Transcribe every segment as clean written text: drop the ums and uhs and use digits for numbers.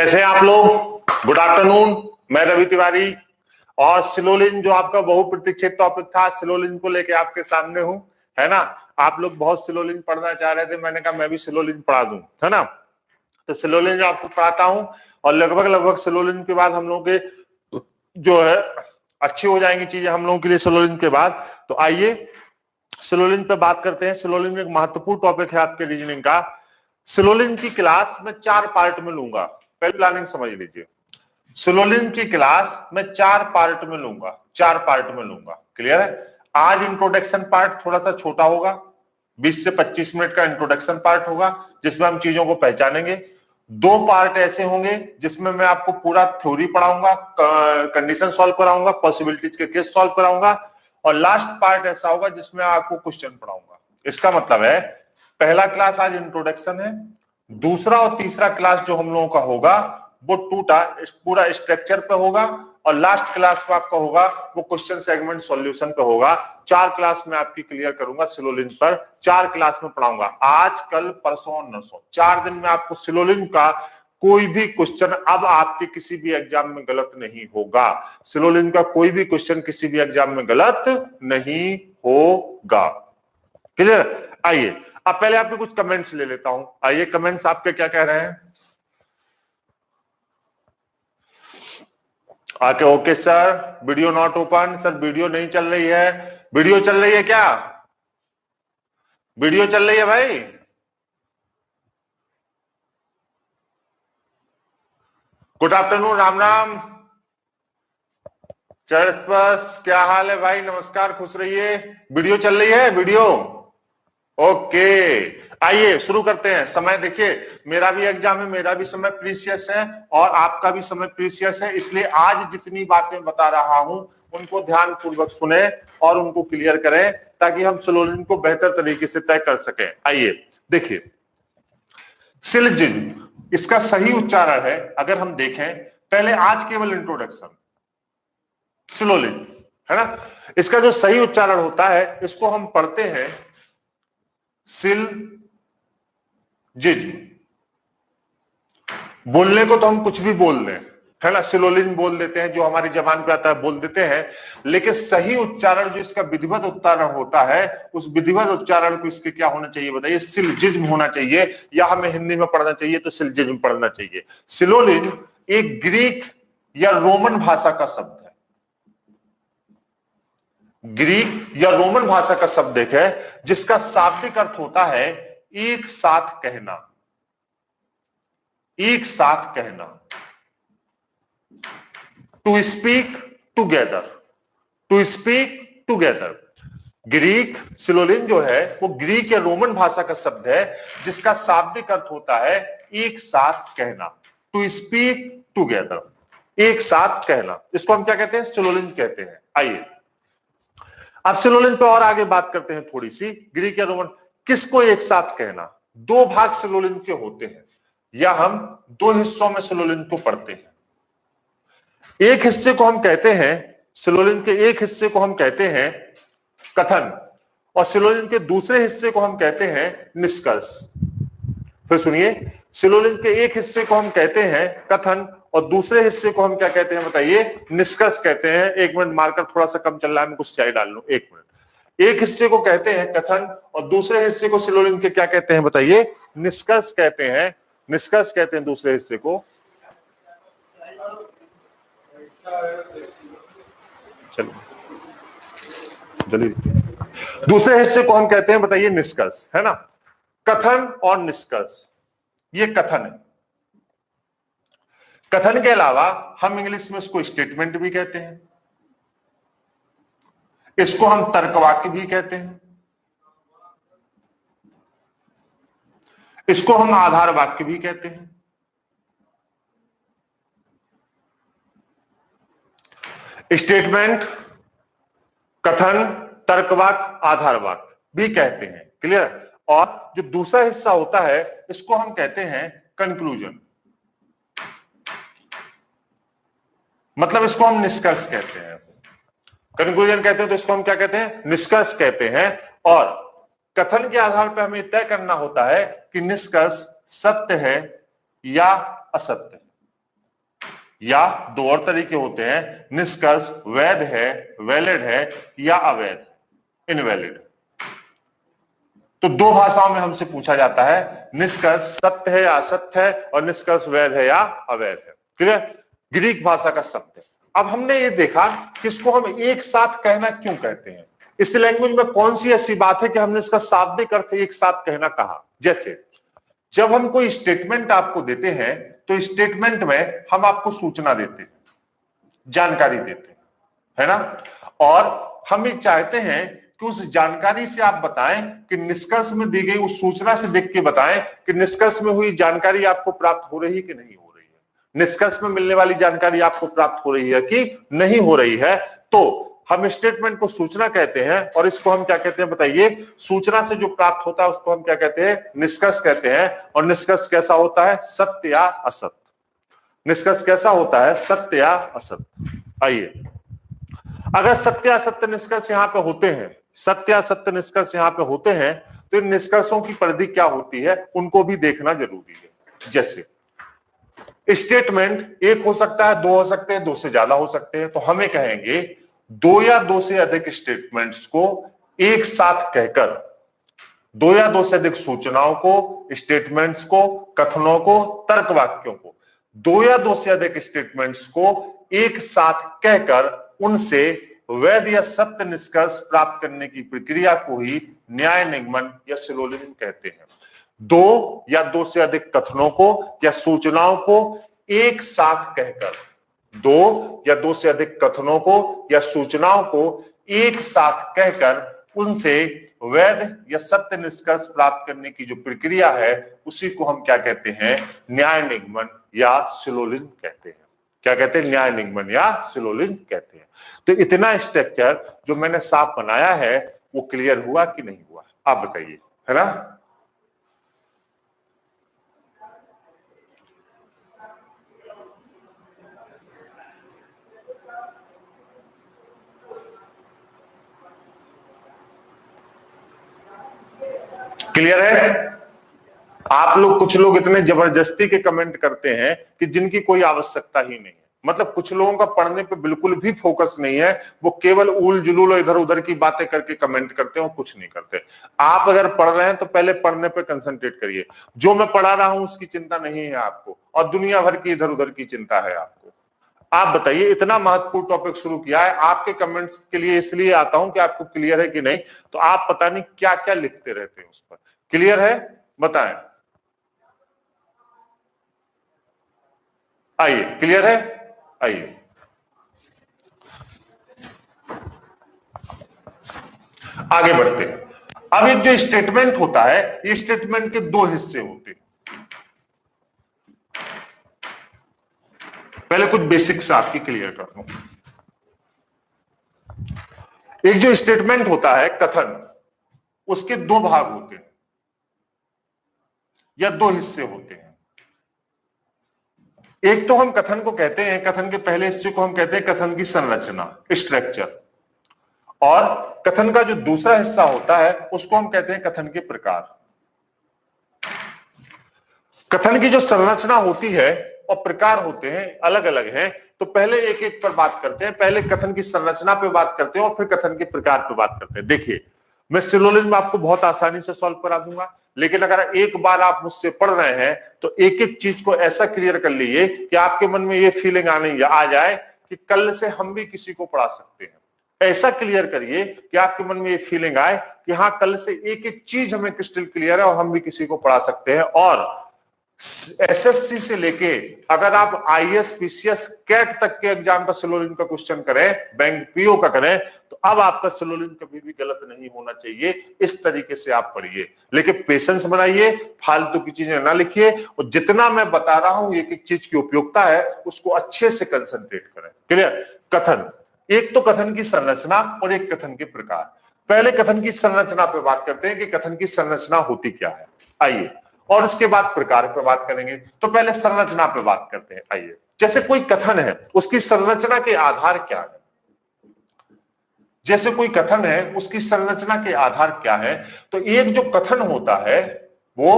कैसे हैं आप लोग? Good afternoon. मैं रवि तिवारी और सिलोलिन जो आपका बहुप्रतीक्षित टॉपिक था, सिलोलिन को लेके आपके सामने हूं, है ना। आप लोग बहुत सिलोलिन पढ़ना चाह रहे थे, मैंने कहा मैं भी सिलोलिन पढ़ा दूं, है ना। तो सिलोलिन जो आपको पढ़ाता हूं और लगभग सिलोलिन के बाद हम लोगों के जो है अच्छी हो जाएंगी चीजें हम लोगों के लिए सिलोलिन के बाद। तो आइए सिलोलिन पे बात करते हैं। सिलोलिन में एक महत्वपूर्ण टॉपिक है आपके रीजनिंग का। सिलोलिन की क्लास मैं 4 पार्ट में लूंगा, पहले प्लानिंग समझ लीजिए। सिलोलिन की क्लास मैं 4 पार्ट में लूंगा, 4 पार्ट में लूंगा। क्लियर है? आज इंट्रोडक्शन पार्ट थोड़ा सा छोटा होगा, 20 से 25 मिनट का इंट्रोडक्शन पार्ट होगा जिसमें हम चीजों को पहचानेंगे। 2 पार्ट ऐसे होंगे जिसमें मैं आपको पूरा थ्योरी पढ़ाऊंगा, कंडीशन सॉल्व कराऊंगा, पॉसिबिलिटीज के केस सॉल्व कराऊंगा, और लास्ट पार्ट ऐसा होगा जिसमें आपको क्वेश्चन पढ़ाऊंगा। इसका मतलब है पहला क्लास आज इंट्रोडक्शन है, दूसरा और तीसरा क्लास जो हम लोगों का होगा वो पूरा स्ट्रक्चर पे होगा, और लास्ट क्लास में आपका होगा वो क्वेश्चन सेगमेंट सॉल्यूशन पे होगा। 4 क्लास में आपकी क्लियर करूंगा सिलोलिन पर, 4 क्लास में पढ़ाऊंगा। आज कल परसों और नरसों 4 दिन में आपको सिलोलिन का कोई भी क्वेश्चन अब आपके किसी भी एग्जाम में गलत नहीं होगा। सिलोलिन का कोई भी क्वेश्चन किसी भी एग्जाम में गलत नहीं होगा। क्लियर? आइए अब पहले आपके कुछ कमेंट्स ले लेता हूं। आइए कमेंट्स आपके क्या कह रहे हैं। आके okay sir, video not open. Sir video नहीं चल रही है। वीडियो चल रही है क्या? वीडियो चल रही है भाई? गुड आफ्टरनून, राम राम, चरस्पर्श, क्या हाल है भाई? नमस्कार, खुश रहिए। वीडियो चल रही है? Video okay. आइए शुरू करते हैं। समय देखिए, मेरा भी एग्जाम है, मेरा भी समय प्रीशियस है और आपका भी समय प्रीशियस है, इसलिए आज जितनी बातें बता रहा हूं उनको ध्यान पूर्वक सुने और उनको क्लियर करें ताकि हम सिलोलिन को बेहतर तरीके से तय कर सकें। आइए देखिए, सिलजिन इसका सही उच्चारण है। अगर हम देखें पहले आज केवल इंट्रोडक्शन सिलोलिन, है ना। इसका जो सही उच्चारण होता है इसको हम पढ़ते हैं सिल जिज। बोलने को तो हम कुछ भी बोल दें, है ना, सिलोलिन बोल देते हैं, जो हमारी जबान पे आता है बोल देते हैं, लेकिन सही उच्चारण जो इसका विधिवत उच्चारण होता है उस विधिवत उच्चारण को इसके क्या होना चाहिए बताइए? सिलजिज्म होना चाहिए, या हमें हिंदी में पढ़ना चाहिए तो सिलजिज्म पढ़ना चाहिए। सिलोलिन एक ग्रीक या रोमन भाषा का शब्द है, ग्रीक या रोमन भाषा का शब्द है जिसका शाब्दिक अर्थ होता है एक साथ कहना, एक साथ कहना, to speak together, to speak together. Greek सिलोलिन जो है वो ग्रीक या रोमन भाषा का शब्द है जिसका शाब्दिक अर्थ होता है एक साथ कहना, टू स्पीक टुगेदर, एक साथ कहना। इसको हम क्या कहते हैं? सिलोलिन कहते हैं। आइए अब सिलोलिन पे और आगे बात करते हैं थोड़ी सी। ग्रीक या रोमन, किसको एक साथ कहना? 2 भाग सिलोलिन के होते हैं, या हम 2 हिस्सों में सिलोलिन को पढ़ते हैं। एक हिस्से को हम कहते हैं, सिलोलिन के एक हिस्से को हम कहते हैं कथन, और सिलोलिन के दूसरे हिस्से को हम कहते हैं निष्कर्ष। फिर सुनिए, सिलोलिन के एक हिस्से को हम कहते हैं कथन और दूसरे हिस्से को हम क्या कहते हैं बताइए? निष्कर्ष कहते हैं। 1 मिनट, मार्कर थोड़ा सा कम चल रहा है, मैं कुछ चाहिए डाल लूं, 1 मिनट। एक हिस्से को कहते हैं कथन और दूसरे हिस्से को सिलोलिन के क्या कहते हैं बताइए? निष्कर्ष कहते हैं। निष्कर्ष कहते हैं दूसरे हिस्से को। चलो जल्दी, दूसरे हिस्से को हम कहते हैं बताइए निष्कर्ष, है ना। कथन और निष्कर्ष, ये कथन है। कथन के अलावा हम इंग्लिश में इसको स्टेटमेंट भी कहते हैं, इसको हम तर्कवाक्य भी कहते हैं, इसको हम आधार वाक्य भी कहते हैं। स्टेटमेंट, कथन, तर्कवाक्य, आधार वाक्य भी कहते हैं। क्लियर? और जो दूसरा हिस्सा होता है इसको हम कहते हैं कंक्लूजन, मतलब इसको हम निष्कर्ष कहते हैं। कंक्लूजन कहते हैं तो इसको हम क्या कहते हैं? निष्कर्ष कहते हैं। और कथन के आधार पर हमें तय करना होता है कि निष्कर्ष सत्य है या असत्य है। या दो और तरीके होते हैं, निष्कर्ष वैध है, वैलिड है या अवैध, इनवैलिड। तो दो भाषाओं में हमसे पूछा जाता है, निष्कर्ष सत्य है या असत्य है और निष्कर्ष वैध है या अवैध है। क्लियर? ग्रीक भाषा का शब्द है। अब हमने ये देखा कि इसको हम एक साथ कहना क्यों कहते हैं, इस लैंग्वेज में कौन सी ऐसी बात है कि हमने इसका शाब्दिक अर्थ एक साथ कहना कहा। जैसे जब हम कोई स्टेटमेंट आपको देते हैं तो स्टेटमेंट में हम आपको सूचना देते हैं, जानकारी देते हैं, है ना, और हम ये चाहते हैं कि उस जानकारी से आप बताएं कि निष्कर्ष में दी गई उस सूचना से देख के बताएं कि निष्कर्ष में हुई जानकारी आपको प्राप्त हो रही है कि नहीं हो रही है, निष्कर्ष में मिलने वाली जानकारी आपको प्राप्त हो रही है कि नहीं हो रही है। तो हम स्टेटमेंट को सूचना कहते हैं और इसको हम क्या कहते हैं बताइए, सूचना से जो प्राप्त होता है उसको हम क्या कहते हैं, निष्कर्ष कहते हैं। और निष्कर्ष कैसा होता है, सत्य या असत्य। निष्कर्ष कैसा होता है, सत्य या असत्य। आइए, अगर सत्य असत्य निष्कर्ष यहां पे होते हैं, सत्य असत्य निष्कर्ष यहां पे होते हैं, तो इन निष्कर्षों की परिधि क्या होती है उनको भी देखना जरूरी है। जैसे स्टेटमेंट एक हो सकता है, दो हो सकते हैं, दो से ज्यादा हो सकते हैं, तो हमें कहेंगे दो या दो से अधिक स्टेटमेंट्स को एक साथ कहकर, दो या दो से अधिक सूचनाओं को, स्टेटमेंट्स को, कथनों को, तर्क वाक्यों को, दो या दो से अधिक स्टेटमेंट्स को एक साथ कहकर उनसे वैध या सत्य निष्कर्ष प्राप्त करने की प्रक्रिया को ही न्याय निगमन या सिलोजिज्म कहते हैं। दो या दो से अधिक कथनों को या सूचनाओं को एक साथ कहकर, दो या दो से अधिक कथनों को या सूचनाओं को एक साथ कहकर उनसे वैध या सत्य निष्कर्ष प्राप्त करने की जो प्रक्रिया है उसी को हम क्या कहते हैं, न्याय निगमन या सिलोजिज्म कहते हैं। क्या कहते हैं, न्याय निगमन या सिलोजिज्म कहते हैं। तो इतना स्ट्रक्चर जो मैंने साफ बनाया है वो क्लियर हुआ कि नहीं हुआ, आप बताइए, है ना। क्लियर है? आप लोग, कुछ लोग इतने जबरदस्ती के कमेंट करते हैं कि जिनकी कोई आवश्यकता ही नहीं है। मतलब कुछ लोगों का पढ़ने पे बिल्कुल भी फोकस नहीं है, वो केवल उल जुलूल और इधर उधर की बातें करके कमेंट करते हैं और कुछ नहीं करते। आप अगर पढ़ रहे हैं तो पहले पढ़ने पे कंसंट्रेट करिए। जो मैं पढ़ा रहा हूं उसकी चिंता नहीं है आपको, और दुनिया भर की इधर उधर की चिंता है आपको। आप बताइए, इतना महत्वपूर्ण टॉपिक शुरू किया है, आपके कमेंट्स के लिए इसलिए आता हूं कि आपको क्लियर है कि नहीं। तो आप पता नहीं क्या क्या लिखते रहते हैं उस पर। क्लियर है? बताएं। आइए, क्लियर है? आइए, आगे बढ़ते हैं। अब एक जो स्टेटमेंट होता है, ये स्टेटमेंट के दो हिस्से होते हैं। पहले कुछ बेसिक्स आपकी क्लियर कर दूं। एक जो स्टेटमेंट होता है, कथन, उसके दो भाग होते हैं या दो हिस्से होते हैं। एक तो हम कथन को कहते हैं, कथन के पहले हिस्से को हम कहते हैं कथन की संरचना, स्ट्रक्चर। और कथन का जो दूसरा हिस्सा होता है उसको हम कहते हैं कथन के प्रकार। कथन की जो संरचना होती है और प्रकार होते हैं, अलग अलग हैं। तो पहले एक एक पर बात करते हैं। पहले कथन की संरचना पे बात करते हैं और फिर कथन के प्रकार पे बात करते हैं। देखिए, मैं सिलोजिज्म आपको बहुत आसानी से सॉल्व करा दूंगा, लेकिन अगर एक बार आप मुझसे पढ़ रहे हैं तो एक एक चीज को ऐसा क्लियर कर लीजिए कि आपके मन में ये फीलिंग आ जाए कि कल से हम भी किसी को पढ़ा सकते हैं। ऐसा क्लियर करिए कि आपके मन में ये फीलिंग आए कि हाँ, कल से एक एक चीज हमें क्रिस्टल क्लियर है और हम भी किसी को पढ़ा सकते हैं। और एसएससी से लेके अगर आप आईएएस, पीसीएस, कैट तक के एग्जाम का सिलोजिज्म का क्वेश्चन करें, बैंक पीओ का करें, तो अब आपका सिलोजिज्म कभी भी गलत नहीं होना चाहिए। इस तरीके से आप पढ़िए, लेकिन पेशेंस बनाइए, फालतू की चीजें ना लिखिए, और जितना मैं बता रहा हूं एक एक चीज की उपयोगिता है उसको अच्छे से कंसंट्रेट करें। क्लियर? कथन, एक तो कथन की संरचना और एक कथन के प्रकार। पहले कथन की संरचना पे बात करते हैं कि कथन की संरचना होती क्या है। आइए, और उसके बाद प्रकार पे बात करेंगे। तो पहले संरचना पे बात करते हैं। आइए, जैसे कोई कथन है, उसकी संरचना के आधार क्या है? जैसे कोई कथन है, उसकी संरचना के आधार क्या है? तो एक जो कथन होता है वो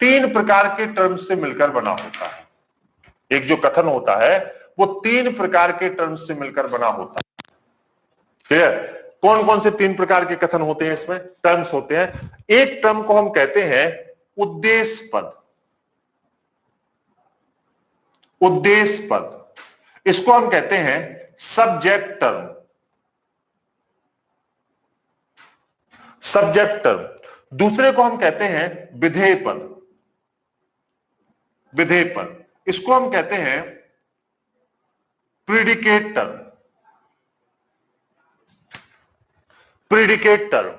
तीन प्रकार के टर्म्स से मिलकर बना होता है। एक जो कथन होता है वो 3 प्रकार के टर्म्स से मिलकर बना होता है। क्लियर? कौन कौन से 3 प्रकार के कथन होते हैं इसमें, टर्म्स होते हैं। एक टर्म को हम कहते हैं उद्देश्य पद। उद्देश्य पद, इसको हम कहते हैं सब्जेक्ट टर्म। Subject term. दूसरे को हम कहते हैं विधेय पद। विधेय पद, इसको हम कहते हैं प्रीडिकेट टर्म। Predicate term.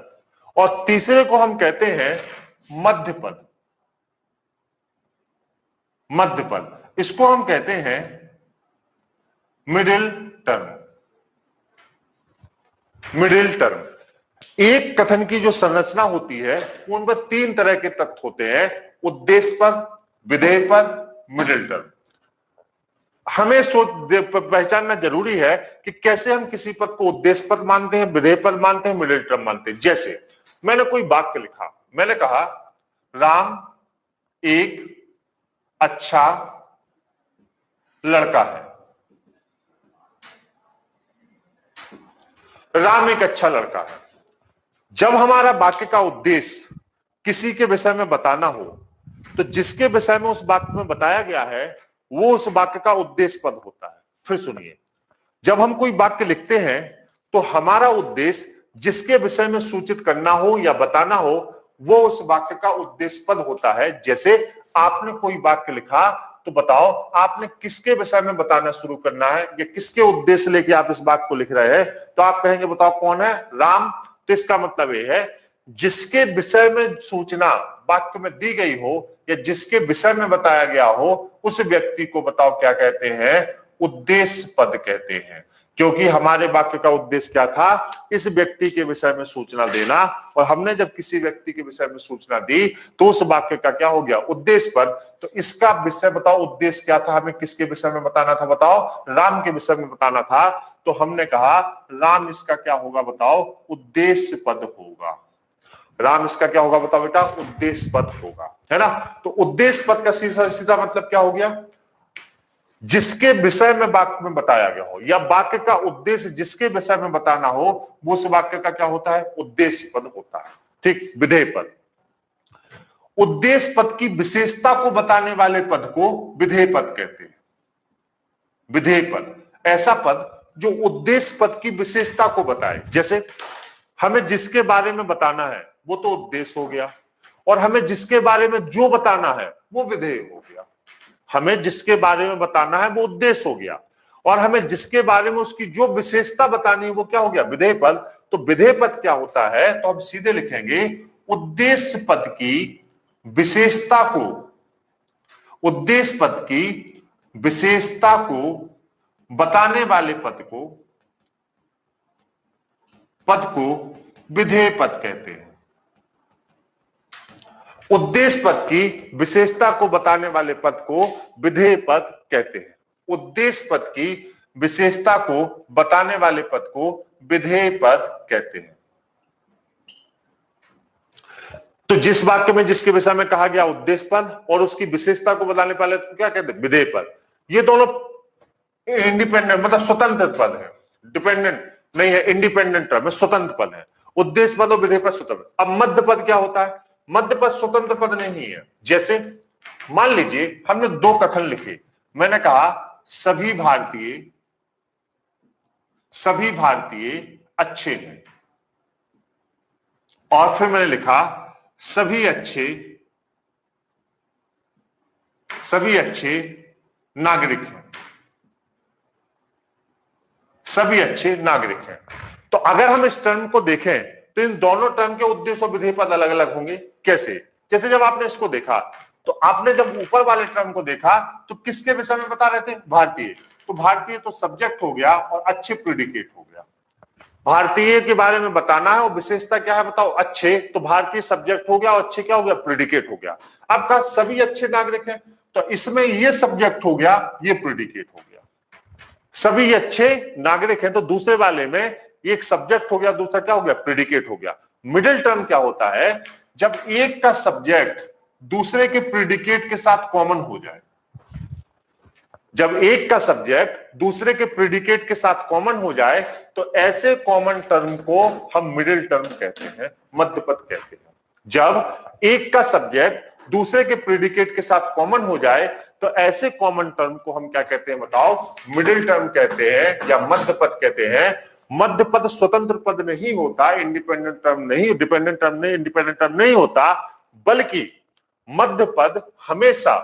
और तीसरे को हम कहते हैं मध्य पद। मध्य पद, इसको हम कहते हैं मिडिल टर्म। Middle term. एक कथन की जो संरचना होती है उनमें 3 तरह के तत्व होते हैं, उद्देश्य पद, विधेय पद, मिडिल टर्म। हमें पहचानना जरूरी है कि कैसे हम किसी पद को उद्देश्य पद मानते हैं, विधेय पद मानते हैं, मिडिल टर्म मानते हैं। जैसे मैंने कोई वाक्य लिखा, मैंने कहा राम एक अच्छा लड़का है। राम एक अच्छा लड़का है। जब हमारा वाक्य का उद्देश्य किसी के विषय में बताना हो तो जिसके विषय में उस वाक्य में बताया गया है वो उस वाक्य का उद्देश्य पद होता है। फिर सुनिए, जब हम कोई वाक्य लिखते हैं तो हमारा उद्देश्य जिसके विषय में सूचित करना हो या बताना हो वो उस वाक्य का उद्देश्य पद होता है। जैसे आपने कोई वाक्य लिखा तो बताओ आपने किसके विषय में बताना शुरू करना है या किसके उद्देश्य लेके आप इस वाक्य को लिख रहे हैं, तो आप कहेंगे बताओ कौन है, राम। तो इसका मतलब यह है जिसके विषय में सूचना वाक्य में दी गई हो या जिसके विषय में बताया गया हो उस व्यक्ति को बताओ क्या कहते हैं, उद्देश्य पद कहते हैं। क्योंकि हमारे वाक्य का उद्देश्य क्या था, इस व्यक्ति के विषय में सूचना देना, और हमने जब किसी व्यक्ति के विषय में सूचना दी तो उस वाक्य का क्या हो गया, उद्देश्य पद। तो इसका विषय बताओ उद्देश्य क्या था, हमें किसके विषय में बताना था, बताओ राम के विषय में बताना था। तो हमने कहा राम इसका क्या होगा बताओ, उद्देश्य पद होगा। राम इसका क्या होगा बताओ बेटा, उद्देश्य पद होगा, है ना। तो उद्देश्य पद का सीधा सीधा मतलब क्या हो गया, जिसके विषय में वाक्य में बताया गया हो या वाक्य का उद्देश्य जिसके विषय में बताना हो वो उस वाक्य का क्या होता है, उद्देश्य पद होता है। ठीक, विधेय पद। उद्देश्य पद की विशेषता को बताने वाले पद को विधेय पद कहते हैं। विधेय पद ऐसा पद जो उद्देश्य पद की विशेषता को बताए। जैसे हमें जिसके बारे में बताना है वो तो उद्देश्य हो गया, और हमें जिसके बारे में जो बताना है वो विधेय हो गया। हमें जिसके बारे में बताना है वो उद्देश्य हो गया, और हमें जिसके बारे में उसकी जो विशेषता बतानी है वो क्या हो गया, विधेय पद। तो विधेय पद क्या होता है, तो हम सीधे लिखेंगे उद्देश्य पद की विशेषता को, उद्देश्य पद की विशेषता को बताने वाले पद को विधेय पद कहते हैं। उद्देश्य पद की विशेषता को बताने वाले पद को विधेय पद कहते हैं। उद्देश्य पद की विशेषता को बताने वाले पद को विधेय पद कहते हैं। तो जिस वाक्य में जिसके विषय में कहा गया उद्देश्य पद और उसकी विशेषता को बताने वाले को क्या कहते हैं, विधेय पद। ये दोनों इंडिपेंडेंट मतलब स्वतंत्र पद है, डिपेंडेंट नहीं है, इंडिपेंडेंट टर्म है, स्वतंत्र पद है। उद्देश्य पद और विधेय पद स्वतंत्र। अब मध्य पद क्या होता है, मध्य पद स्वतंत्र पद नहीं है। जैसे मान लीजिए हमने 2 कथन लिखे, मैंने कहा सभी भारतीय अच्छे हैं, और फिर मैंने लिखा सभी अच्छे नागरिक हैं। सभी अच्छे नागरिक हैं। तो अगर हम इस टर्म को देखें तो इन दोनों टर्म के उद्देश्य और विधेय पद अलग अलग होंगे। कैसे, जैसे जब आपने इसको देखा तो आपने जब ऊपर वाले टर्म को देखा तो किसके विषय में बता रहे थे, भारतीय। तो भारतीय तो सब्जेक्ट हो गया और अच्छे प्रेडिकेट हो गया। भारतीय के बारे में बताना है और विशेषता क्या है बताओ, अच्छे। तो भारतीय सब्जेक्ट हो गया और अच्छे क्या हो गया, प्रेडिकेट हो गया। अब कहा सभी अच्छे नागरिक हैं, तो इसमें ये सब्जेक्ट हो गया, ये प्रेडिकेट हो गया। सभी अच्छे नागरिक हैं तो दूसरे वाले में एक सब्जेक्ट हो गया, दूसरा क्या हो गया, प्रेडिकेट हो गया। मिडिल टर्म क्या होता है, जब एक का सब्जेक्ट दूसरे के प्रेडिकेट के साथ कॉमन हो जाए। जब एक का सब्जेक्ट दूसरे के प्रेडिकेट के साथ कॉमन हो जाए तो ऐसे कॉमन टर्म को हम मिडिल टर्म कहते हैं, मध्य पद कहते हैं। जब एक का सब्जेक्ट दूसरे के प्रेडिकेट के साथ कॉमन हो जाए तो ऐसे कॉमन टर्म को हम क्या कहते हैं बताओ? मिडिल टर्म कहते हैं या मध्य पद कहते हैं। मध्य पद स्वतंत्र पद नहीं होता, इंडिपेंडेंट टर्म नहीं, डिपेंडेंट टर्म नहीं, इंडिपेंडेंट टर्म नहीं होता, बल्कि मध्य पद हमेशा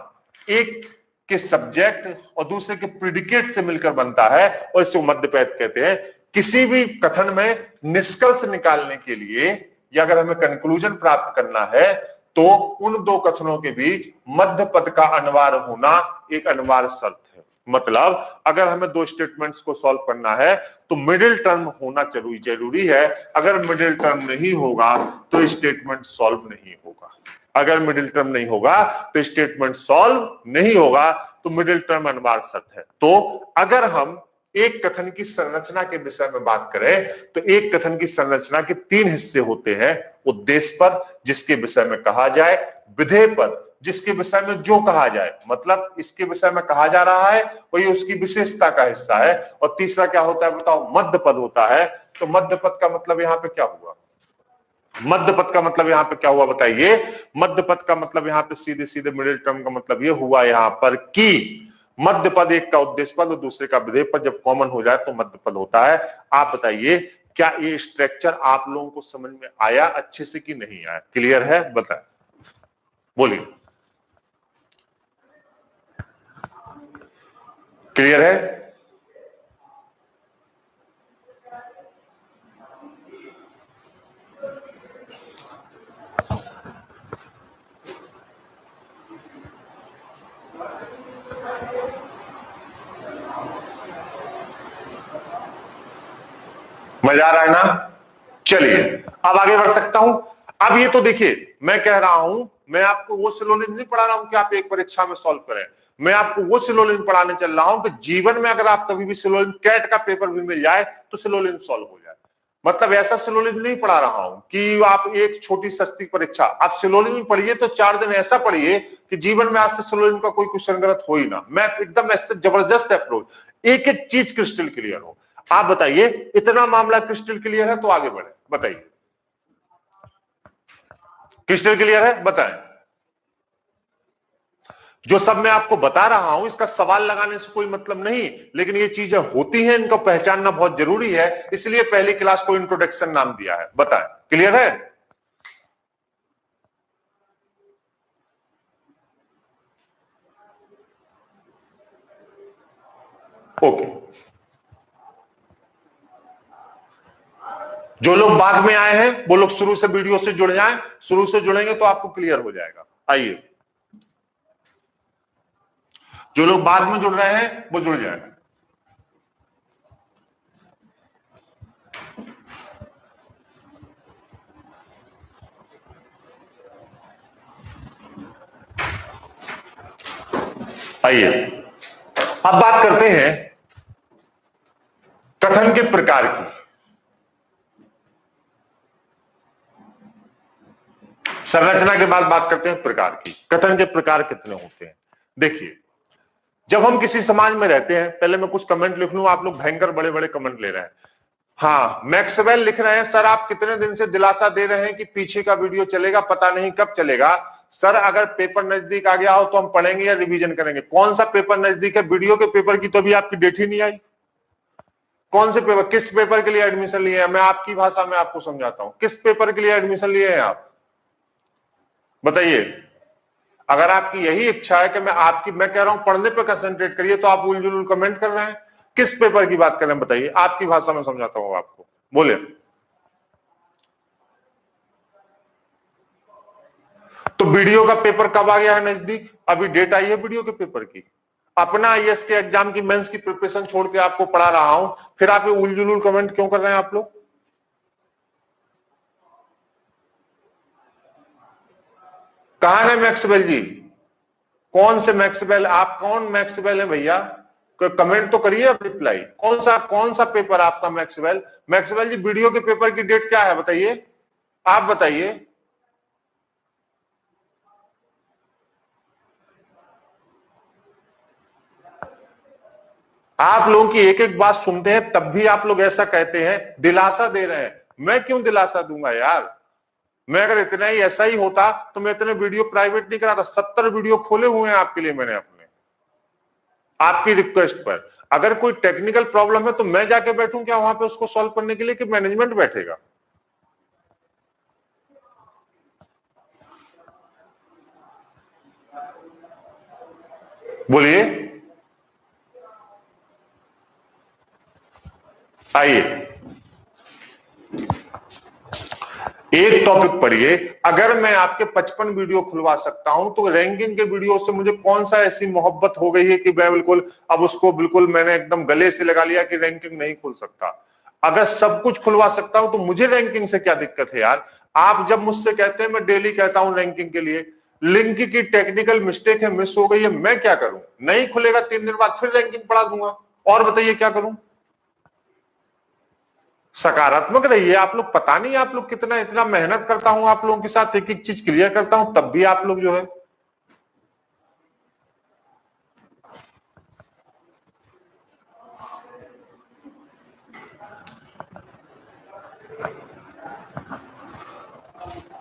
एक के सब्जेक्ट और दूसरे के प्रेडिकेट से मिलकर बनता है और इसे मध्य पद कहते हैं। किसी भी कथन में निष्कर्ष निकालने के लिए या अगर हमें कंक्लूजन प्राप्त करना है तो उन दो कथनों के बीच मध्य पद का अनिवार्य होना एक अनिवार्य शर्त है। मतलब अगर हमें दो स्टेटमेंट्स को सॉल्व करना है तो मिडिल टर्म होना जरूरी है। अगर मिडिल टर्म नहीं होगा तो स्टेटमेंट सॉल्व नहीं होगा। अगर मिडिल टर्म नहीं होगा तो स्टेटमेंट सॉल्व नहीं होगा, तो मिडिल टर्म अनिवार्य शर्त है। तो अगर हम एक कथन की संरचना के विषय में बात करें तो एक कथन की संरचना के तीन हिस्से होते हैं। उद्देश्य पद जिसके विषय में कहा जाए, विधेय पद जिसके विषय में जो कहा जाए, मतलब इसके विषय में कहा जा रहा है और ये उसकी विशेषता का हिस्सा है, और तीसरा क्या होता है बताओ? मध्य पद होता है। तो मध्य पद का मतलब यहां पे क्या हुआ? मध्य पद का मतलब यहां पे क्या हुआ बताइए? मध्य पद का मतलब यहां पे सीधे सीधे मिडिल टर्म का मतलब ये हुआ यहां पर कि मध्य पद एक का उद्देश्य पद और दूसरे का विधेय पद जब कॉमन हो जाए तो मध्य पद होता है। आप बताइए क्या ये स्ट्रक्चर आप लोगों को समझ में आया अच्छे से कि नहीं आया? क्लियर है? बताएं, बोलिए, क्लियर है? मजा आ रहा है ना? चलिए अब आगे बढ़ सकता हूं। अब ये तो देखिए मैं कह रहा हूं, मैं आपको वो सिलोनिम नहीं पढ़ा रहा हूं कि आप एक परीक्षा में सॉल्व करें। मैं आपको वो सिलोनिम पढ़ाने चल रहा हूं कि जीवन में अगर आप कभी भी सिलोनिम, कैट का पेपर भी मिल जाए तो सिलोनिम सॉल्व हो जाए। मतलब ऐसा सिलोनिम नहीं पढ़ा रहा हूं कि आप एक छोटी सस्ती परीक्षा, आप सिलोनिम पढ़िए तो 4 दिन ऐसा पढ़िए कि जीवन में आज से सिलोनिम का कोई क्वेश्चन गलत हो ही ना। मैं एकदम ऐसे जबरदस्त अप्रोच, एक एक चीज क्रिस्टल क्लियर हो। आप बताइए इतना मामला क्रिस्टल क्लियर है तो आगे बढ़े। बताइए क्रिस्टल क्लियर है? बताएं। जो सब मैं आपको बता रहा हूं इसका सवाल लगाने से कोई मतलब नहीं, लेकिन ये चीजें होती हैं, इनको पहचानना बहुत जरूरी है, इसलिए पहली क्लास को इंट्रोडक्शन नाम दिया है। बताएं, क्लियर है? ओके। जो लोग बाद में आए हैं वो लोग शुरू से वीडियो से जुड़ जाएं, शुरू से जुड़ेंगे तो आपको क्लियर हो जाएगा। आइए, जो लोग बाद में जुड़ रहे हैं वो जुड़ जाएं। आइए अब बात करते हैं कथन के प्रकार की। संरचना के बाद बात करते हैं प्रकार की। कथन के प्रकार कितने होते हैं? देखिए जब हम किसी समाज में रहते हैं, पहले मैं कुछ कमेंट लिख लूं, आप लोग भयंकर बड़े बड़े कमेंट ले रहे हैं। हाँ, मैक्सवेल लिख रहे हैं, सर आप कितने दिन से दिलासा दे रहे हैं कि पीछे का वीडियो चलेगा, पता नहीं कब चलेगा। सर अगर पेपर नजदीक आ गया हो तो हम पढ़ेंगे या रिवीजन करेंगे। कौन सा पेपर नजदीक है? वीडियो के पेपर की तो अभी आपकी डेट ही नहीं आई। कौन से पेपर, किस पेपर के लिए एडमिशन लिए हैं? मैं आपकी भाषा में आपको समझाता हूं, किस पेपर के लिए एडमिशन लिए हैं आप? बताइए। अगर आपकी यही इच्छा है कि मैं कह रहा हूं पढ़ने पे कंसंट्रेट करिए, तो आप उलझुल कमेंट कर रहे हैं। किस पेपर की बात कर रहे हैं बताइए, आपकी भाषा में समझाता हूं आपको, बोले। तो वीडियो का पेपर कब आ गया है नजदीक? अभी डेट आई है वीडियो के पेपर की। अपना आईएएस के एग्जाम की, मेंस की प्रिपरेशन छोड़ के आपको पढ़ा रहा हूं, फिर आप ये उलझुल कमेंट क्यों कर रहे हैं आप लोग? कहां गए मैक्सवेल जी? कौन से मैक्सवेल? आप कौन मैक्सवेल है भैया? कमेंट तो करिए, अब रिप्लाई। कौन सा पेपर आपका मैक्सवेल? मैक्सवेल जी वीडियो के पेपर की डेट क्या है बताइए, आप बताइए। आप लोगों की एक एक बात सुनते हैं तब भी आप लोग ऐसा कहते हैं, दिलासा दे रहे हैं। मैं क्यों दिलासा दूंगा यार? मैं अगर इतना ही ऐसा ही होता तो मैं इतने वीडियो प्राइवेट नहीं कराता। 70 वीडियो खोले हुए हैं आपके लिए मैंने अपने, आपकी रिक्वेस्ट पर। अगर कोई टेक्निकल प्रॉब्लम है तो मैं जाके बैठूं क्या वहां पे उसको सॉल्व करने के लिए, कि मैनेजमेंट बैठेगा? बोलिए, आइए एक टॉपिक पढ़िए। अगर मैं आपके 55 वीडियो खुलवा सकता हूं तो रैंकिंग के वीडियो से मुझे कौन सा ऐसी मोहब्बत हो गई है कि मैं बिल्कुल अब उसको बिल्कुल मैंने एकदम गले से लगा लिया कि रैंकिंग नहीं खुल सकता। अगर सब कुछ खुलवा सकता हूं तो मुझे रैंकिंग से क्या दिक्कत है यार? आप जब मुझसे कहते हैं, मैं डेली कहता हूं रैंकिंग के लिए, लिंक की टेक्निकल मिस्टेक है, मिस हो गई है, मैं क्या करूं? नहीं खुलेगा 3 दिन बाद फिर रैंकिंग बढ़ा दूंगा, और बताइए क्या करूं? सकारात्मक रहिए आप लोग। पता नहीं आप लोग कितना इतना मेहनत करता हूं आप लोगों के साथ, एक एक चीज क्लियर करता हूं, तब भी आप लोग जो है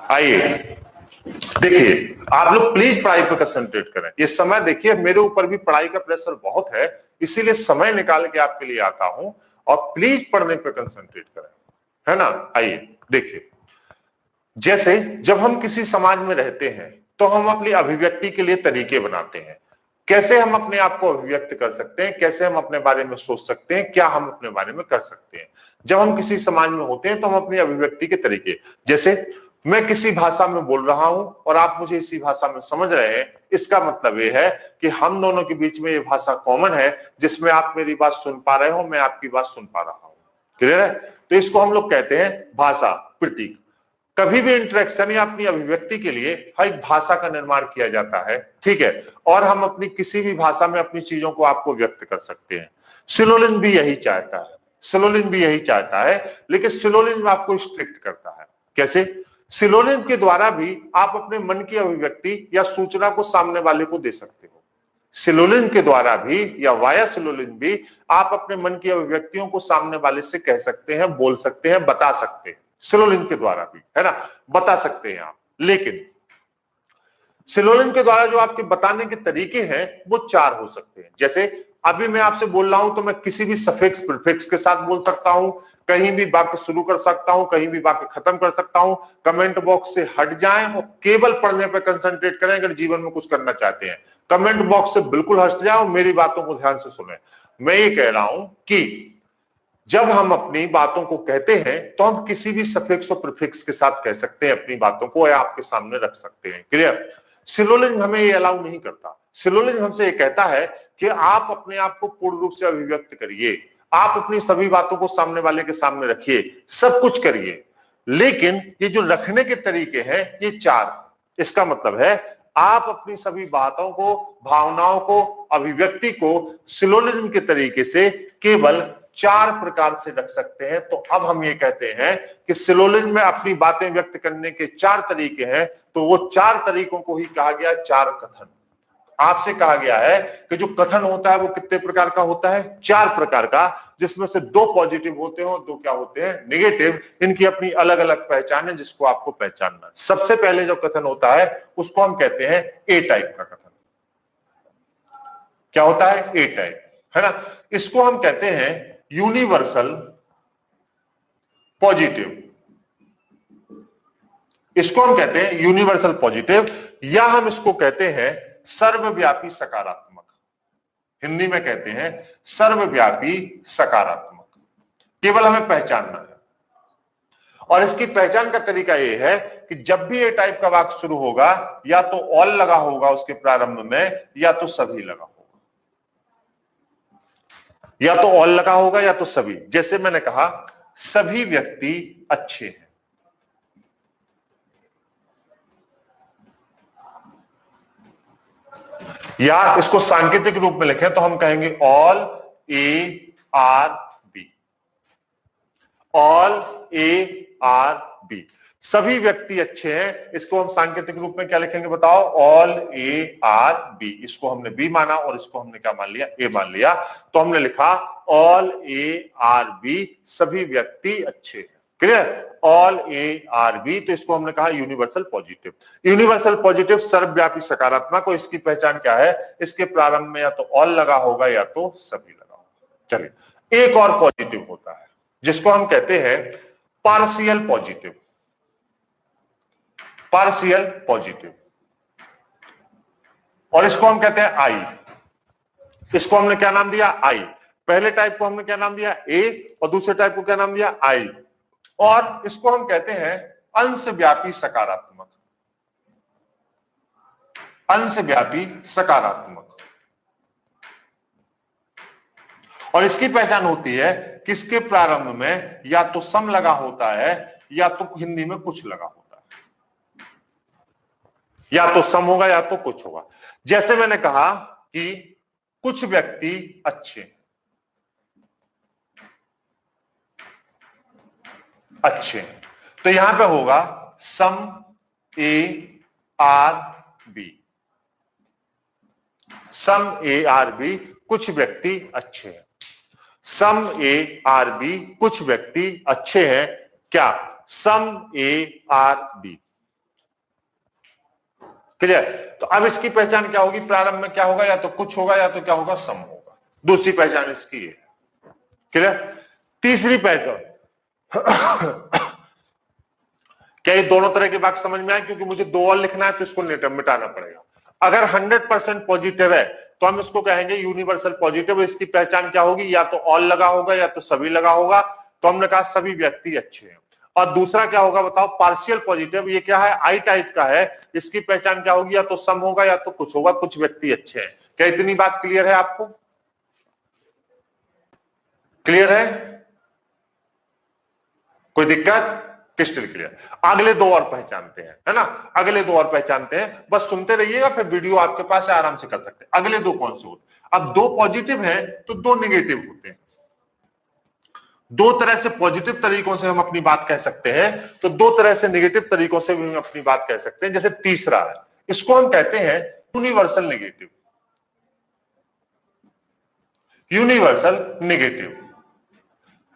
आइए देखिए, आप लोग प्लीज पढ़ाई पर कंसंट्रेट करें। इस समय देखिए मेरे ऊपर भी पढ़ाई का प्रेशर बहुत है, इसीलिए समय निकाल के आपके लिए आता हूं, और प्लीज पढ़ने पर कंसंट्रेट करें, है ना? आइए देखिए, जैसे जब हम किसी समाज में रहते हैं तो हम अपनी अभिव्यक्ति के लिए तरीके बनाते हैं। कैसे हम अपने आप को अभिव्यक्त कर सकते हैं, कैसे हम अपने बारे में सोच सकते हैं, क्या हम अपने बारे में कर सकते हैं। जब हम किसी समाज में होते हैं तो हम अपनी अभिव्यक्ति के तरीके, जैसे मैं किसी भाषा में बोल रहा हूं और आप मुझे इसी भाषा में समझ रहे हैं, इसका मतलब यह है कि हम दोनों के बीच में ये भाषा कॉमन है, जिसमें आप मेरी बात सुन पा रहे हो, मैं आपकी बात सुन पा रहा हूं। क्लियर है? तो इसको हम लोग कहते हैं भाषा प्रतीक। कभी भी इंटरेक्शन या अपनी अभिव्यक्ति के लिए हर एक भाषा का निर्माण किया जाता है, ठीक है? और हम अपनी किसी भी भाषा में अपनी चीजों को आपको व्यक्त कर सकते हैं। सिलोलिन भी यही चाहता है, सिलोलिन भी यही चाहता है, लेकिन सिलोलिन आपको स्ट्रिक्ट करता है। कैसे? सिलोलिन के द्वारा भी आप अपने मन की अभिव्यक्ति या सूचना को सामने वाले को दे सकते हो। सिलोलिन के द्वारा भी या वाया सिलोलिन भी आप अपने मन की अभिव्यक्तियों को सामने वाले से कह सकते हैं, बोल सकते हैं, बता सकते हैं। सिलोलिन के द्वारा भी, है ना, बता सकते हैं आप। लेकिन सिलोलिन के द्वारा जो आपके बताने के तरीके हैं वो 4 हो सकते हैं। जैसे अभी मैं आपसे बोल रहा हूं तो मैं किसी भी सफिक्स प्रीफिक्स के साथ बोल सकता हूं, कहीं भी वाक्य शुरू कर सकता हूं, कहीं भी वाक्य खत्म कर सकता हूं। कमेंट बॉक्स से हट जाएं और केवल पढ़ने पर कंसंट्रेट करें अगर जीवन में कुछ करना चाहते हैं। कमेंट बॉक्स से बिल्कुल हट जाओ, मेरी बातों को ध्यान से सुने। मैं ये कह रहा हूं कि जब हम अपनी बातों को कहते हैं तो हम किसी भी सफिक्स और प्रीफिक्स के साथ कह सकते हैं अपनी बातों को, या आपके सामने रख सकते हैं। क्लियर? सिलोलिन हमें ये अलाउ नहीं करता। सिलोलिन हमसे ये कहता है कि आप अपने आप को पूर्ण रूप से अभिव्यक्त करिए, आप अपनी सभी बातों को सामने वाले के सामने रखिए, सब कुछ करिए, लेकिन ये जो रखने के तरीके हैं ये 4। इसका मतलब है आप अपनी सभी बातों को, भावनाओं को, अभिव्यक्ति को सिलोलिन के तरीके से केवल 4 प्रकार से रख सकते हैं। तो अब हम ये कहते हैं कि सिलोलिन में अपनी बातें व्यक्त करने के 4 तरीके हैं, तो वो 4 तरीकों को ही कहा गया 4 कथन। आपसे कहा गया है कि जो कथन होता है वो कितने प्रकार का होता है? 4 प्रकार का, जिसमें से 2 पॉजिटिव होते हैं और 2 क्या होते हैं? नेगेटिव। इनकी अपनी अलग अलग पहचान है जिसको आपको पहचानना है। सबसे पहले जो कथन होता है उसको हम कहते हैं ए टाइप का कथन। क्या होता है? ए टाइप, है ना? इसको हम कहते हैं यूनिवर्सल पॉजिटिव। इसको हम कहते हैं यूनिवर्सल पॉजिटिव, या हम इसको कहते हैं सर्वव्यापी सकारात्मक। हिंदी में कहते हैं सर्वव्यापी सकारात्मक। केवल हमें पहचानना है, और इसकी पहचान का तरीका यह है कि जब भी ए टाइप का वाक्य शुरू होगा या तो ऑल लगा होगा उसके प्रारंभ में, या तो सभी लगा होगा। या तो ऑल लगा होगा या तो सभी। जैसे मैंने कहा सभी व्यक्ति अच्छे हैं, या इसको सांकेतिक रूप में लिखें तो हम कहेंगे all A are B. All A are B. सभी व्यक्ति अच्छे हैं, इसको हम सांकेतिक रूप में क्या लिखेंगे बताओ? All A are B. इसको हमने बी माना और इसको हमने क्या मान लिया? ए मान लिया। तो हमने लिखा ऑल ए आर बी, सभी व्यक्ति अच्छे हैं। Clear? All A are B, तो इसको हमने कहा यूनिवर्सल पॉजिटिव। यूनिवर्सल पॉजिटिव सर्वव्यापी सकारात्मक, और इसकी पहचान क्या है? इसके प्रारंभ में या तो ऑल लगा होगा या तो सभी लगा होगा। चलिए, एक और पॉजिटिव होता है जिसको हम कहते हैं पार्शियल पॉजिटिव। पार्शियल पॉजिटिव, और इसको हम कहते हैं आई। इसको हमने क्या नाम दिया? आई। पहले टाइप को हमने क्या नाम दिया? ए, और दूसरे टाइप को क्या नाम दिया? आई। और इसको हम कहते हैं अंशव्यापी सकारात्मक। अंशव्यापी सकारात्मक, और इसकी पहचान होती है किसके प्रारंभ में या तो सम लगा होता है या तो हिंदी में कुछ लगा होता है। या तो सम होगा या तो कुछ होगा। जैसे मैंने कहा कि कुछ व्यक्ति अच्छे अच्छे, तो यहां पे होगा some A are B. Some A are B, कुछ व्यक्ति अच्छे हैं। सम ए आर बी, कुछ व्यक्ति अच्छे हैं। क्या? सम ए आर बी। क्लियर? तो अब इसकी पहचान क्या होगी? प्रारंभ में क्या होगा? या तो कुछ होगा या तो क्या होगा? सम होगा। दूसरी पहचान इसकी है। क्लियर? तीसरी पहचान क्या ये दोनों तरह के वाक्य समझ में आए? क्योंकि मुझे दो और लिखना है तो इसको मिटाना पड़ेगा। अगर 100% पॉजिटिव है तो हम इसको कहेंगे यूनिवर्सल पॉजिटिव। इसकी पहचान क्या होगी? या तो ऑल लगा होगा या तो सभी लगा होगा। तो हमने कहा सभी व्यक्ति अच्छे हैं। और दूसरा क्या होगा बताओ? Partial positive. ये क्या है? आई टाइप का है। इसकी पहचान क्या होगी? या तो सम होगा या तो कुछ होगा। कुछ व्यक्ति अच्छे हैं। क्या इतनी बात क्लियर है आपको? क्लियर है? कोई दिक्कत? Crystal clear. अगले दो और पहचानते हैं, है ना? अगले दो और पहचानते हैं, बस सुनते रहिएगा, फिर वीडियो आपके पास है, आराम से कर सकते हैं। अगले दो कौन से होते? अब दो पॉजिटिव हैं तो दो नेगेटिव होते हैं। दो तरह से पॉजिटिव तरीकों से हम अपनी बात कह सकते हैं, तो दो तरह से नेगेटिव तरीकों से भी हम अपनी बात कह सकते हैं। जैसे तीसरा है, इसको हम कहते हैं यूनिवर्सल नेगेटिव। यूनिवर्सल नेगेटिव,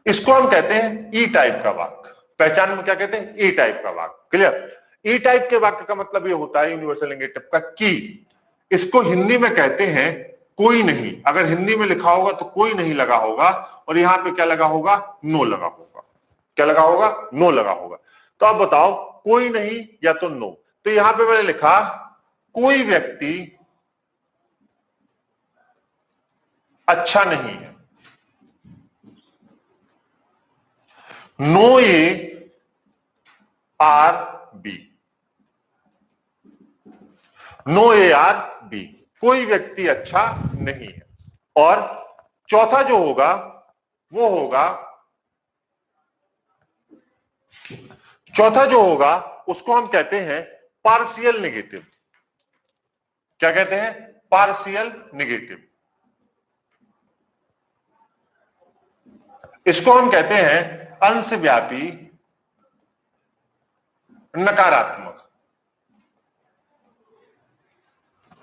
इसको हम कहते हैं ई टाइप का वाक्य। पहचान में क्या कहते हैं? ई टाइप का वाक्य। क्लियर? ई टाइप के वाक्य का मतलब ये होता है यूनिवर्सल नेगेटिव का कि इसको हिंदी में कहते हैं कोई नहीं। अगर हिंदी में लिखा होगा तो कोई नहीं लगा होगा, और यहां पे क्या लगा होगा? नो लगा होगा। क्या लगा होगा? नो लगा होगा। तो आप बताओ, कोई नहीं या तो नो। तो यहां पे मैंने लिखा कोई व्यक्ति अच्छा नहीं है। No A are B. No A are B, कोई व्यक्ति अच्छा नहीं है। और चौथा जो होगा वो होगा, चौथा जो होगा उसको हम कहते हैं पार्शियल नेगेटिव। क्या कहते हैं? Partial negative. इसको हम कहते हैं अंशव्यापी नकारात्मक।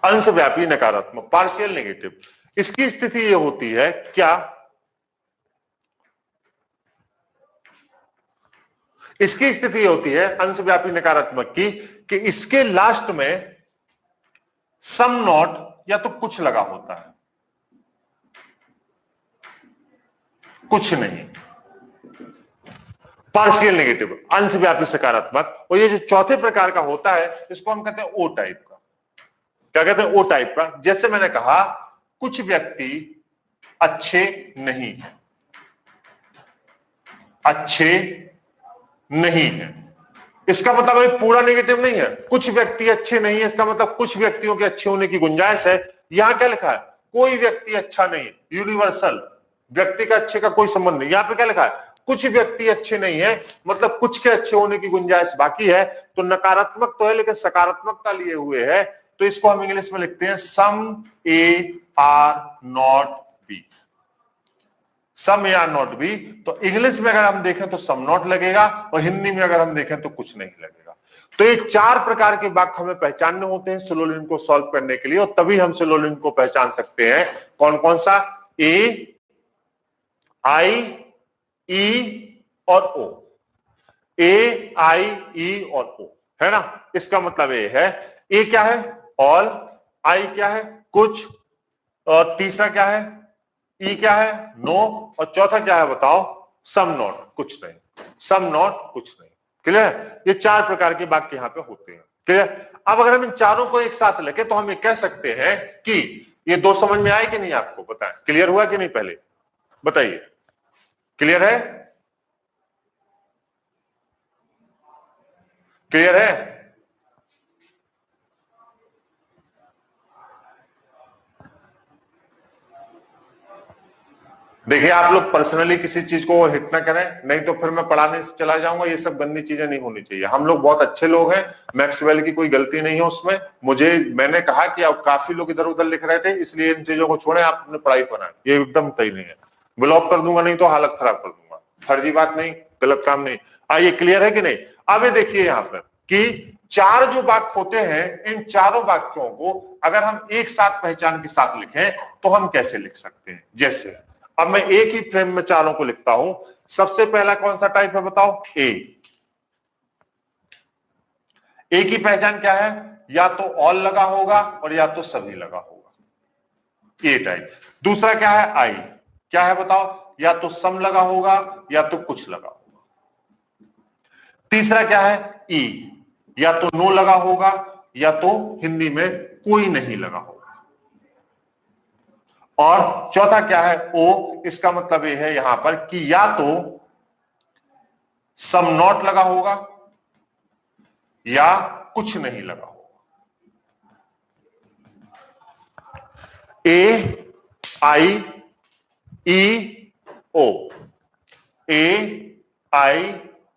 अंशव्यापी नकारात्मक, पार्शियल नेगेटिव। इसकी स्थिति यह होती है, क्या इसकी स्थिति होती है अंशव्यापी नकारात्मक की कि इसके लास्ट में सम नॉट या तो कुछ लगा होता है, कुछ नहीं। पार्शियल नेगेटिव, अंशव्यापी सकारात्मक। और ये जो चौथे प्रकार का होता है इसको हम कहते हैं ओ टाइप का। क्या कहते हैं? ओ टाइप का। जैसे मैंने कहा कुछ व्यक्ति अच्छे नहीं है। अच्छे नहीं है, इसका मतलब पूरा नेगेटिव नहीं है। कुछ व्यक्ति अच्छे नहीं है, इसका मतलब कुछ व्यक्तियों के अच्छे होने की गुंजाइश है। यहां क्या लिखा है? कोई व्यक्ति अच्छा नहीं है। यूनिवर्सल, व्यक्ति का अच्छे का कोई संबंध नहीं। यहां पे क्या लिखा है? कुछ व्यक्ति अच्छे नहीं है, मतलब कुछ के अच्छे होने की गुंजाइश बाकी है। तो नकारात्मक तो है लेकिन सकारात्मकता लिए हुए है, तो इसको हम इंग्लिश में लिखते हैं सम ए आर नॉट बी। सम या नॉट भी। तो इंग्लिश में अगर हम देखें तो सम नॉट लगेगा और हिंदी में अगर हम देखें तो कुछ नहीं लगेगा। तो ये 4 प्रकार के वाक्य हमें पहचानने होते हैं सिलोलिन को सॉल्व करने के लिए, और तभी हम सिलोलिन को पहचान सकते हैं। कौन कौन सा? ए, आई, ई और ओ। ए, आई, ई और ओ, है ना। इसका मतलब ये है, ए क्या है? ऑल। आई क्या है? कुछ। और तीसरा क्या है? ई क्या है? नो। और चौथा क्या है बताओ? सम नॉट, कुछ नहीं। सम नॉट, कुछ नहीं। क्लियर? ये 4 प्रकार के वाक्य यहां पे होते हैं। क्लियर? अब अगर हम इन चारों को एक साथ लेके तो हम ये कह सकते हैं कि ये 2 समझ में आए कि नहीं आपको? बताएं, क्लियर हुआ कि नहीं? पहले बताइए, क्लियर है? क्लियर है? देखिए, आप लोग पर्सनली किसी चीज को हिट ना करें, नहीं तो फिर मैं पढ़ाने से चला जाऊंगा। ये सब गंदी चीजें नहीं होनी चाहिए। हम लोग बहुत अच्छे लोग हैं, मैक्सवेल की कोई गलती नहीं है उसमें। मैंने कहा कि अब काफी लोग इधर उधर लिख रहे थे, इसलिए इन चीजों को छोड़ें, आप अपनी पढ़ाई बनाएं। ये एकदम सही नहीं है। ब्लॉक कर दूंगा, नहीं तो हालत खराब कर दूंगा। फर्जी बात नहीं, गलत काम नहीं। आइए, क्लियर है कि नहीं? अब ये देखिए यहाँ पर कि 4 जो वाक्य होते हैं, इन चारों वाक्यों को अगर हम एक साथ पहचान के साथ लिखें तो हम कैसे लिख सकते हैं? जैसे अब मैं एक ही फ्रेम में चारों को लिखता हूं। सबसे पहला कौन सा टाइप है बताओ? ए। ए की पहचान क्या है? या तो ऑल लगा होगा और या तो सभी लगा होगा, ए टाइप। दूसरा क्या है? आई। क्या है बताओ? या तो सम लगा होगा या तो कुछ लगा होगा। तीसरा क्या है? ई। या तो नो लगा होगा या तो हिंदी में कोई नहीं लगा होगा। और चौथा क्या है? ओ। इसका मतलब यह है यहां पर कि या तो सम नॉट लगा होगा या कुछ नहीं लगा होगा। A, I, E, O. A, I,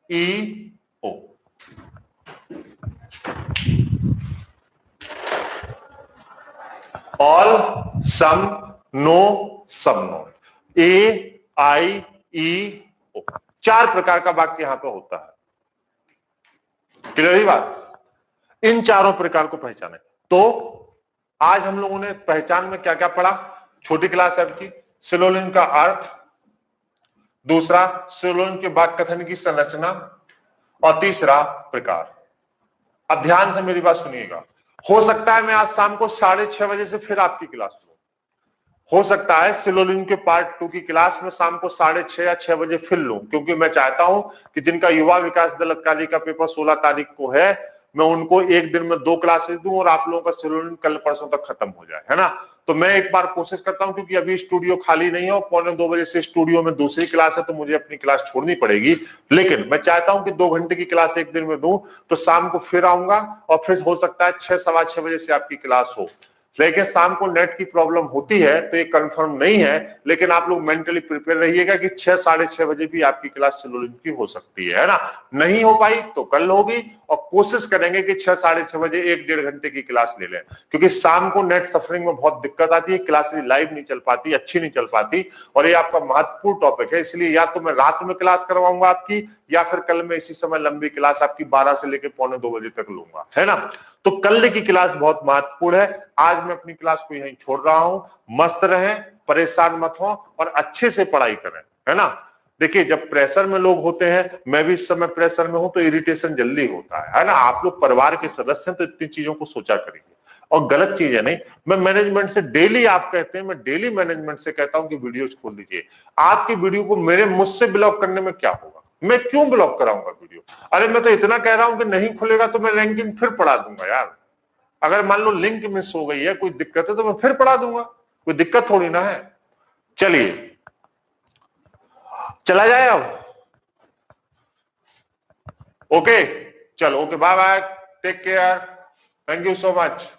E, O. All, some, no, some not. A, I, E, O. 4 प्रकार का वाक्य यहां पे होता है। क्लियर ही बात? इन चारों प्रकार को पहचाने। तो आज हम लोगों ने पहचान में क्या क्या पढ़ा? छोटी क्लास है आपकी। सिलोलिन का अर्थ, दूसरा सिलोलिन के वाक्य कथन की संरचना, और तीसरा प्रकार। अब ध्यान से मेरी बात सुनिएगा। हो सकता है मैं आज शाम को 6:30 बजे से फिर आपकी क्लास लूं। हो सकता है सिलोलिन के पार्ट 2 की क्लास में शाम को 6:30 या 6 बजे फिर लूं, क्योंकि मैं चाहता हूं कि जिनका युवा विकास दल अधिकारी का पेपर 16 तारीख को है, मैं उनको एक दिन में 2 क्लासेस दूं और आप लोगों का सिलोलिन कल परसों तक खत्म हो जाए, है ना। तो मैं एक बार कोशिश करता हूं, क्योंकि अभी स्टूडियो खाली नहीं है और 1:45 बजे से स्टूडियो में दूसरी क्लास है, तो मुझे अपनी क्लास छोड़नी पड़ेगी। लेकिन मैं चाहता हूं कि 2 घंटे की क्लास एक दिन में दूं, तो शाम को फिर आऊंगा और फिर हो सकता है 6, सवा 6 बजे से आपकी क्लास हो। लेकिन शाम को नेट की प्रॉब्लम होती है तो ये कंफर्म नहीं है, लेकिन आप लोग मेंटली प्रिपेयर रहिएगा कि 6, 6:30 बजे भी आपकी क्लास सिलोलिन की हो सकती है ना। नहीं हो पाई तो कल होगी, और कोशिश करेंगे कि 6, 6:30 बजे 1-1.5 घंटे की क्लास ले लें, क्योंकि शाम को नेट सफरिंग में बहुत दिक्कत आती है, क्लासेस लाइव नहीं चल पाती, अच्छी नहीं चल पाती, और ये आपका महत्वपूर्ण टॉपिक है। इसलिए या तो मैं रात में क्लास करवाऊंगा आपकी, या फिर कल मैं इसी समय लंबी क्लास आपकी 12 से लेकर 1:45 बजे तक लूंगा, है ना। तो कल की क्लास बहुत महत्वपूर्ण है। आज मैं अपनी क्लास को यहीं छोड़ रहा हूं। मस्त रहें, परेशान मत हो और अच्छे से पढ़ाई करें, है ना। देखिए, जब प्रेशर में लोग होते हैं, मैं भी इस समय प्रेशर में हूं, तो इरिटेशन जल्दी होता है ना। आप लोग परिवार के सदस्य हैं तो इतनी चीजों को सोचा करिए, और गलत चीज है नहीं। मैं मैनेजमेंट से डेली, आप कहते हैं, मैं डेली मैनेजमेंट से कहता हूं कि वीडियोज खोल दीजिए। आपकी वीडियो को मुझसे ब्लॉक करने में क्या होगा? मैं क्यों ब्लॉक कराऊंगा वीडियो? अरे मैं तो इतना कह रहा हूं कि नहीं खुलेगा तो मैं रैंकिंग फिर पढ़ा दूंगा यार। अगर मान लो लिंक मिस हो गई है, कोई दिक्कत है, तो मैं फिर पढ़ा दूंगा, कोई दिक्कत थोड़ी ना है। चलिए, चला जाए अब। ओके, चलो, okay, bye bye, take care, thank you so much.